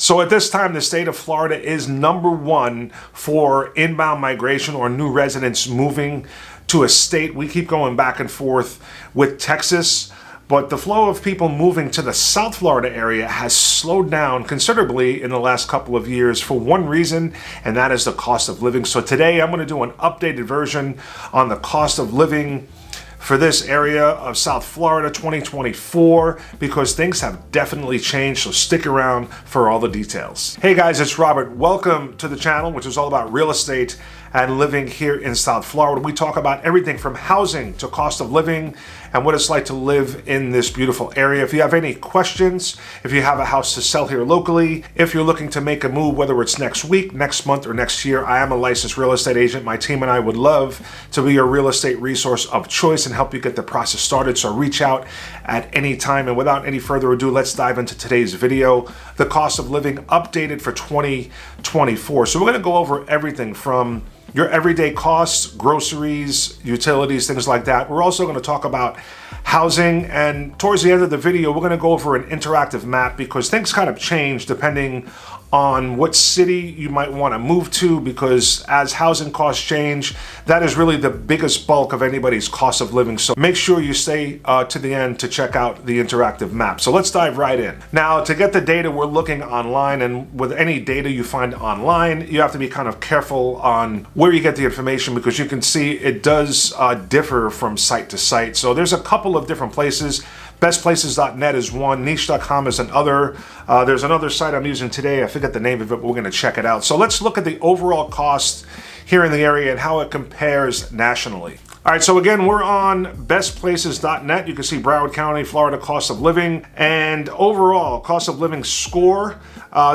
So at this time, the state of Florida is #1 for inbound migration or new residents moving to a state. We keep going back and forth with Texas, but the flow of people moving to the South Florida area has slowed down considerably in the last couple of years for one reason, and that is the cost of living. So today I'm going to do an updated version on the cost of living for this area of South Florida 2024, because things have definitely changed, so stick around for all the details. Hey guys, it's Robert. Welcome to the channel, which is all about real estate and living here in South Florida. We talk about everything from housing to cost of living and what it's like to live in this beautiful area. If you have any questions, if you have a house to sell here locally, if you're looking to make a move, whether it's next week, next month, or next year, I am a licensed real estate agent. My team and I would love to be your real estate resource of choice and help you get the process started. So reach out at any time. And without any further ado, let's dive into today's video, the cost of living updated for 2024. So we're going to go over everything from your everyday costs, groceries, utilities, things like that. We're also going to talk about housing, and towards the end of the video, we're going to go over an interactive map because things kind of change depending on what city you might want to move to, because as housing costs change, that is really the biggest bulk of anybody's cost of living. So make sure you stay to the end to check out the interactive map. So let's dive right in. Now, to get the data, we're looking online, and with any data you find online, you have to be kind of careful on where you get the information, because you can see it does differ from site to site. So there's a couple of different places. Bestplaces.net is one, niche.com is another. There's another site I'm using today, I forget the name of it, but we're going to check it out. So let's look at the overall cost here in the area and how it compares nationally. All right, so again, we're on bestplaces.net. You can see Broward County, Florida cost of living, and overall cost of living score.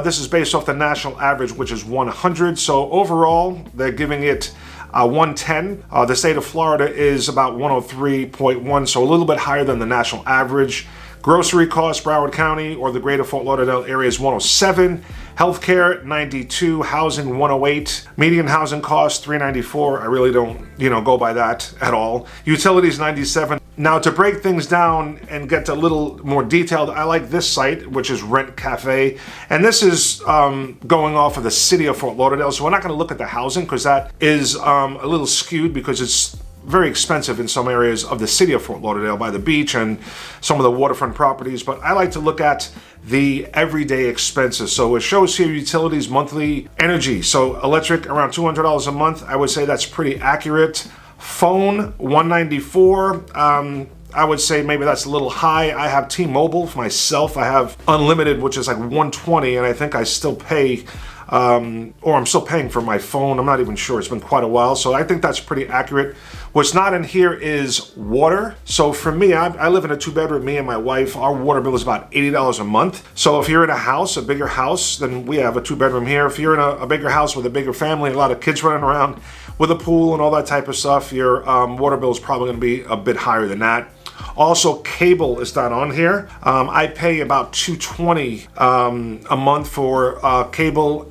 This is based off the national average, which is 100. So overall, they're giving it 110. The state of Florida is about 103.1, so a little bit higher than the national average. Grocery costs, Broward County or the greater Fort Lauderdale area is 107. Healthcare, 92. Housing, 108. Median housing cost, 394. I really don't, go by that at all. Utilities, 97. Now, to break things down and get a little more detailed, I like this site, which is Rent Cafe. And this is going off of the city of Fort Lauderdale. So we're not going to look at the housing because that is a little skewed, because it's very expensive in some areas of the city of Fort Lauderdale by the beach and some of the waterfront properties. But I like to look at the everyday expenses. So it shows here utilities, monthly energy. So electric, around $200 a month. I would say that's pretty accurate. Phone, $194. I would say maybe that's a little high. I have T-Mobile for myself. I have unlimited, which is like $120, and I think I still pay, or I'm still paying for my phone. I'm not even sure. It's been quite a while, so I think that's pretty accurate. What's not in here is water. So for me, I live in a 2-bedroom, me and my wife. Our water bill is about $80 a month. So if you're in a house, a bigger house, then we have a 2-bedroom here. If you're in a bigger house with a bigger family, a lot of kids running around with a pool and all that type of stuff, your water bill is probably going to be a bit higher than that. Also, cable is not on here. I pay about $220 a month for cable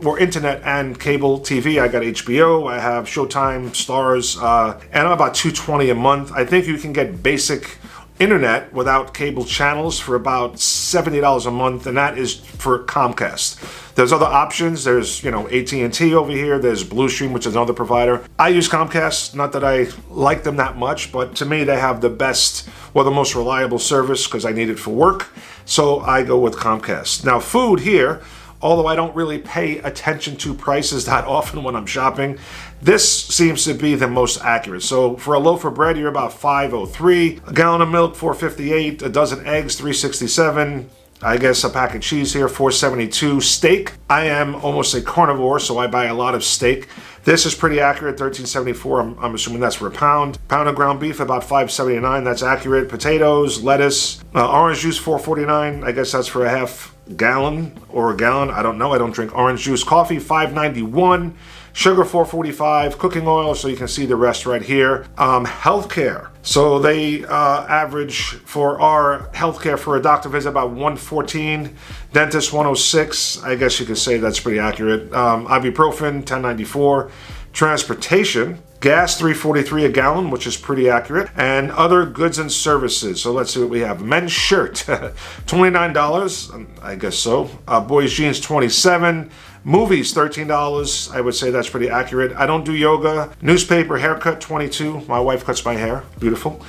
or internet and cable TV. I got HBO, I have Showtime, Stars, and I'm about $220 a month. I think you can get basic internet without cable channels for about $70 a month, and that is for Comcast. There's other options. There's, AT&T over here. There's Bluestream, which is another provider. I use Comcast, not that I like them that much, but to me, they have the best or the most reliable service because I need it for work. So I go with Comcast. Now, food here, although I don't really pay attention to prices that often when I'm shopping, this seems to be the most accurate. So for a loaf of bread, you're about $5.03. A gallon of milk, $4.58. A dozen eggs, $3.67. I guess a pack of cheese here, $4.72. Steak, I am almost a carnivore, so I buy a lot of steak. This is pretty accurate, $13.74. I'm assuming that's for a pound. Pound of ground beef, about $5.79. That's accurate. Potatoes, lettuce, orange juice, $4.49. I guess that's for a half gallon or a gallon. I don't know. I don't drink orange juice. Coffee, $5.91. Sugar, $4.45. Cooking oil, so you can see the rest right here. Healthcare. So they average for our healthcare for a doctor visit about $114. Dentist, $106. I guess you could say that's pretty accurate. Ibuprofen, $10.94. Transportation, Gas, $3.43 a gallon, which is pretty accurate. And other goods and services. So let's see what we have. Men's shirt, $29, I guess so. Boys jeans, $27. Movies, $13. I would say that's pretty accurate. I don't do yoga. Newspaper, haircut, $22. My wife cuts my hair. Beautiful.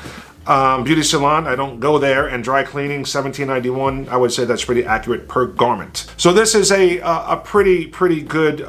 Beauty salon, I don't go there. And dry cleaning, $17.91. I would say that's pretty accurate per garment. So this is a pretty good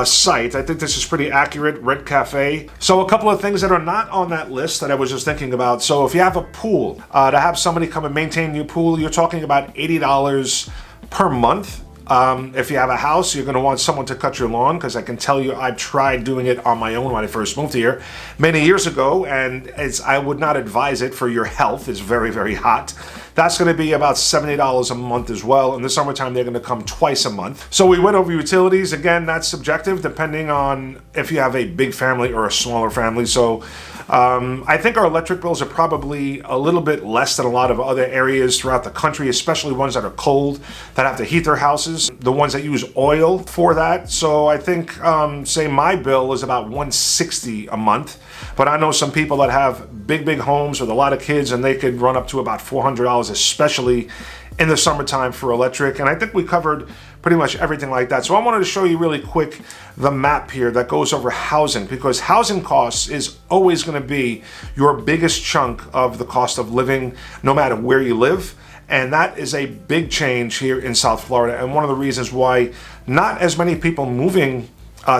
site. I think this is pretty accurate. Rent Cafe. So a couple of things that are not on that list that I was just thinking about. So if you have a pool, to have somebody come and maintain your pool, you're talking about $80 per month. If you have a house, you're going to want someone to cut your lawn, because I can tell you I've tried doing it on my own when I first moved here many years ago, and I would not advise it for your health. It's very, very hot. That's going to be about $70 a month as well. In the summertime, they're going to come twice a month. So we went over utilities. Again, that's subjective depending on if you have a big family or a smaller family. So I think our electric bills are probably a little bit less than a lot of other areas throughout the country, especially ones that are cold, that have to heat their houses, the ones that use oil for that. So I think, say my bill is about $160 a month, but I know some people that have big homes with a lot of kids, and they could run up to about $400, especially in the summertime for electric. And I think we covered pretty much everything like that. So I wanted to show you really quick the map here that goes over housing, because housing costs is always going to be your biggest chunk of the cost of living, no matter where you live. And that is a big change here in South Florida, and one of the reasons why not as many people moving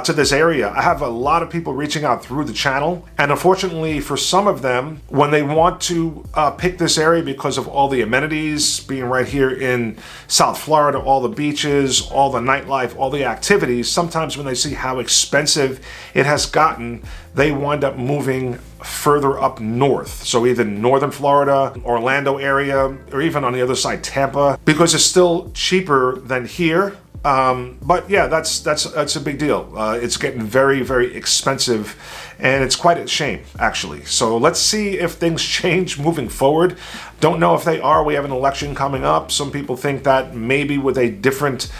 to this area. I have a lot of people reaching out through the channel, and unfortunately for some of them, when they want to pick this area because of all the amenities being right here in South Florida, all the beaches, all the nightlife, all the activities, sometimes when they see how expensive it has gotten, they wind up moving further up north. So either northern Florida, Orlando area, or even on the other side, Tampa, because it's still cheaper than here. But yeah, that's a big deal. It's getting very, very expensive, and it's quite a shame, actually. So let's see if things change moving forward. Don't know if they are. We have an election coming up. Some people think that maybe with a different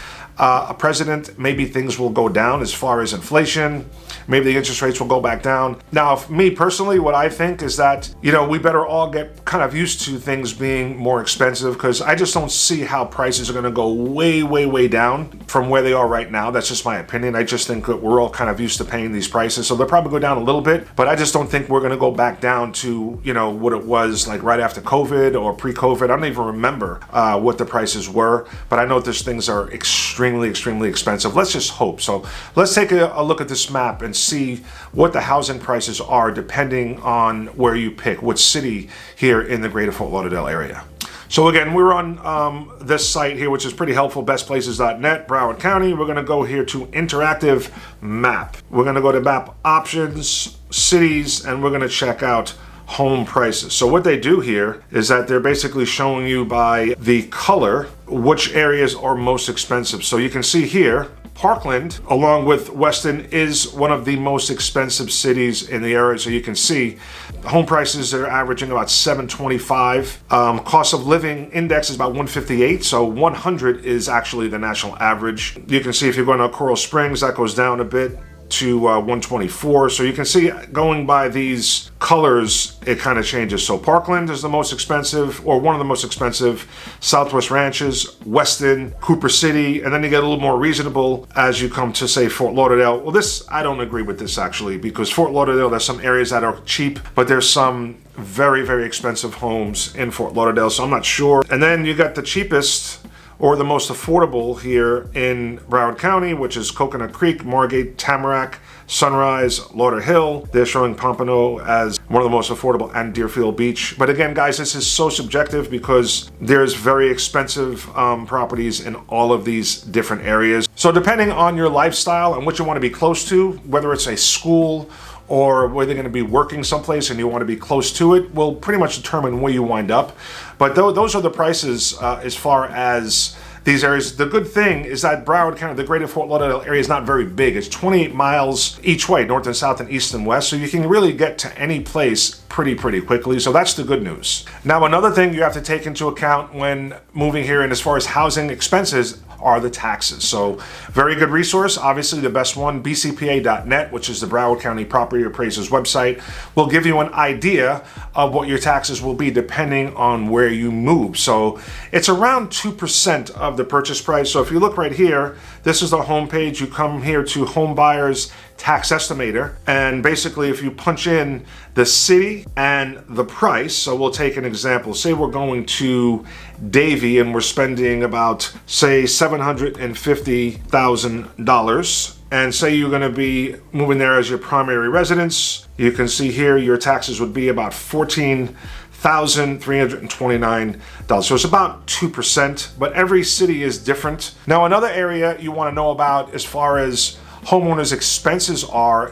president, maybe things will go down as far as inflation. Maybe the interest rates will go back down. Now, for me personally, what I think is that, we better all get kind of used to things being more expensive, because I just don't see how prices are going to go way down from where they are right now. That's just my opinion. I just think that we're all kind of used to paying these prices. So they'll probably go down a little bit, but I just don't think we're going to go back down to, what it was like right after COVID or pre-COVID. I don't even remember what the prices were, but I know these things are extremely expensive. Let's just hope. So let's take a look at this map and see what the housing prices are depending on where you pick, which city here in the greater Fort Lauderdale area. So again, we're on this site here, which is pretty helpful, bestplaces.net, Broward County. We're going to go here to interactive map. We're going to go to map options, cities, and we're going to check out home prices. So what they do here is that they're basically showing you by the color which areas are most expensive. So you can see here, Parkland, along with Weston, is one of the most expensive cities in the area. So you can see home prices are averaging about $725. Cost of living index is about 158. So 100 is actually the national average. You can see if you're going to Coral Springs, that goes down a bit to 124. So you can see going by these colors, it kind of changes. So Parkland is the most expensive, or one of the most expensive. Southwest Ranches, Weston, Cooper City, and then you get a little more reasonable as you come to, say, Fort Lauderdale. Well, this, I don't agree with this actually, because Fort Lauderdale, there's some areas that are cheap, but there's some very expensive homes in Fort Lauderdale, so I'm not sure. And then you got the cheapest or the most affordable here in Broward County, which is Coconut Creek, Margate, Tamarack, Sunrise, Lauderhill. They're showing Pompano as one of the most affordable, and Deerfield Beach. But again, guys, this is so subjective because there's very expensive properties in all of these different areas. So depending on your lifestyle and what you want to be close to, whether it's a school or whether they're going to be working someplace and you want to be close to it, will pretty much determine where you wind up. But those are the prices as far as these areas. The good thing is that Broward County, the greater Fort Lauderdale area, is not very big. It's 28 miles each way, north and south and east and west, so you can really get to any place pretty quickly. So that's the good news. Now, another thing you have to take into account when moving here, and as far as housing expenses, are the taxes. So very good resource. Obviously the best one, bcpa.net, which is the Broward County Property Appraiser's website, will give you an idea of what your taxes will be depending on where you move. So it's around 2% of the purchase price. So if you look right here, this is the home page. You come here to Home Buyers Tax Estimator, and basically if you punch in the city and the price, so we'll take an example. Say we're going to Davie and we're spending about, say, $750,000, and say you're going to be moving there as your primary residence. You can see here your taxes would be about $14,329. So it's about 2%, but every city is different. Now, another area you want to know about as far as homeowners expenses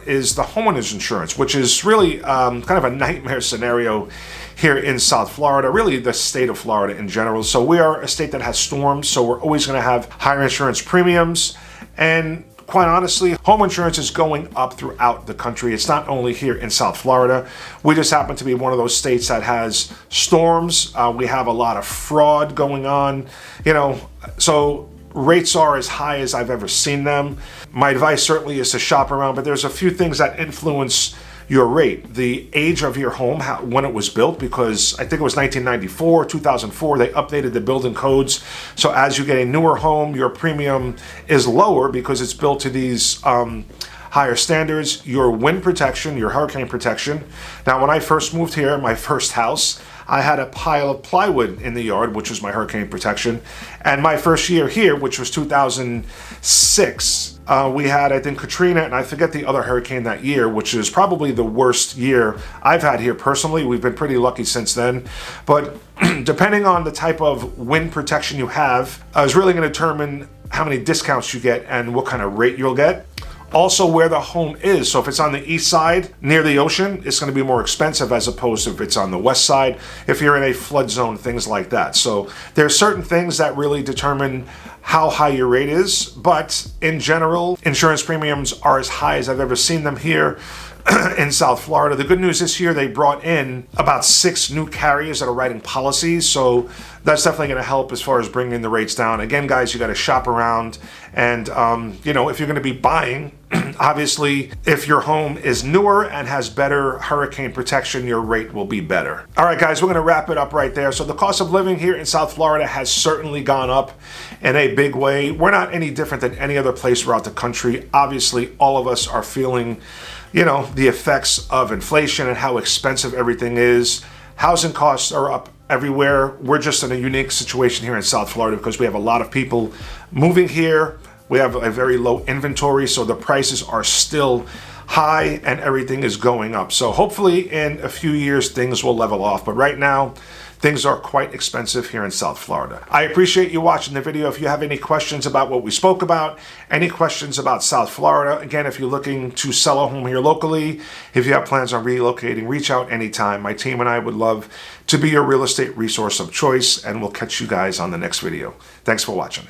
is the homeowners insurance, which is really kind of a nightmare scenario here in South Florida, really the state of Florida in general. So we are a state that has storms, so we're always going to have higher insurance premiums. And quite honestly, home insurance is going up throughout the country. It's not only here in South Florida. We just happen to be one of those states that has storms. We have a lot of fraud going on, so rates are as high as I've ever seen them. My advice certainly is to shop around, but there's a few things that influence your rate. The age of your home, when it was built, because I think it was 1994, 2004, they updated the building codes. So as you get a newer home, your premium is lower because it's built to these higher standards. Your wind protection, your hurricane protection. Now, when I first moved here, my first house, I had a pile of plywood in the yard, which was my hurricane protection. And my first year here, which was 2006, we had, I think, Katrina, and I forget the other hurricane that year, which is probably the worst year I've had here personally. We've been pretty lucky since then. But depending on the type of wind protection you have, is really going to determine how many discounts you get and what kind of rate you'll get. Also, where the home is. So if it's on the east side near the ocean, it's going to be more expensive as opposed to if it's on the west side, if you're in a flood zone, things like that. So there are certain things that really determine how high your rate is. But in general, insurance premiums are as high as I've ever seen them here in South Florida. The good news this year, they brought in about 6 new carriers that are writing policies. So that's definitely going to help as far as bringing the rates down. Again, guys, you got to shop around. And, if you're going to be buying, obviously, if your home is newer and has better hurricane protection, your rate will be better. All right, guys, we're going to wrap it up right there. So the cost of living here in South Florida has certainly gone up in a big way. We're not any different than any other place throughout the country. Obviously, all of us are feeling, the effects of inflation and how expensive everything is. Housing costs are up everywhere. We're just in a unique situation here in South Florida because we have a lot of people moving here. We have a very low inventory, so the prices are still high and everything is going up. So hopefully in a few years things will level off. But right now, things are quite expensive here in South Florida. I appreciate you watching the video. If you have any questions about what we spoke about, any questions about South Florida, again, if you're looking to sell a home here locally, if you have plans on relocating, reach out anytime. My team and I would love to be your real estate resource of choice, and we'll catch you guys on the next video. Thanks for watching.